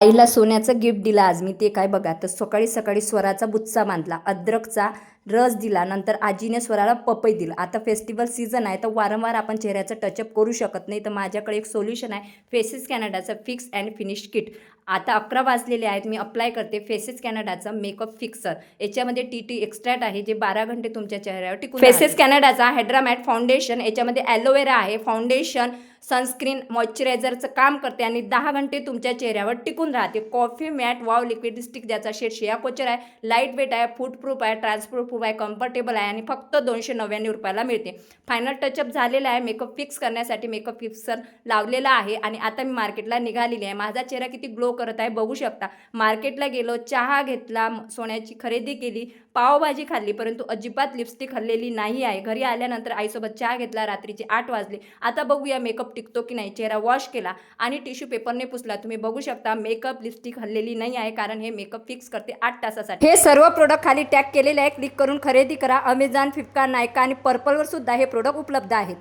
आईला सोन्याचं गिफ्ट दिलं आज मी, ते काय बघा. तर सकाळी सकाळी स्वराचा बुच्चा बांधला, अद्रकचा रस दिला, नंतर आजीने स्वराला पपई दिलं. आता फेस्टिवल सीझन आहे तर वारंवार आपण चेहऱ्याचं टचअप करू शकत नाही, तर माझ्याकडे एक सोल्युशन आहे, फेसेस कॅनडाचं फिक्स अँड फिनिश किट. आता 11 वाजलेले आहेत, मी अप्लाय करते फेसेस कॅनडाचा मेकअप फिक्सर. याच्यामध्ये टी एक्स्ट्रॅक्ट आहे जे 12 घंटे तुमच्या चेहऱ्यावर टिकून. फेसेस कॅनडाचा हायड्रामॅट फाउंडेशन, याच्यामध्ये ॲलोवेरा आहे. फाउंडेशन सनस्क्रीन मॉइश्चरायझरचं काम करते आणि 10 घंटे तुमच्या चेहऱ्यावर टिकून राहते. Coffee matte wow liquid stick, ज्याचा शेड शिया कोचर आहे, लाईट वेट आहे, फूड प्रूफ आहे, ट्रान्सपोर्ट प्रूफ आहे, कम्फर्टेबल आहे आणि फक्त 299 रुपयाला मिळते. फायनल टचअप झालेला आहे. मेकअप फिक्स करण्यासाठी मेकअप फिक्सर लावलेला आहे आणि आता मी मार्केटला निघालेली आहे. माझा चेहरा किती ग्लो करत आहे बघू शकता. मार्केटला गेलो, चहा घेतला, सोन्याची खरेदी केली, पावभाजी खाल्ली, परंतु अजिबात लिपस्टिक हल्लेली नाही आहे. घरी आल्यानंतर आईसोबत चहा घेतला, रात्रीचे 8 वाजले. आता बघूया मेकअप टिकतो की नाही. चेहरा वॉश केला आणि टिश्यू पेपरने पुसला. तुम्ही बघू शकता मेकअप लिपस्टिक हल्लेली नाही आहे, कारण हे मेकअप फिक्स करते 8 तासासाठी. हे सर्व प्रोडक्ट खाली टॅग केलेले आहे, क्लिक करून खरेदी करा. अमेझॉन, फ्लिपकार्ट, नायका आणि पर्पलवर सुद्धा हे प्रोडक्ट उपलब्ध आहेत.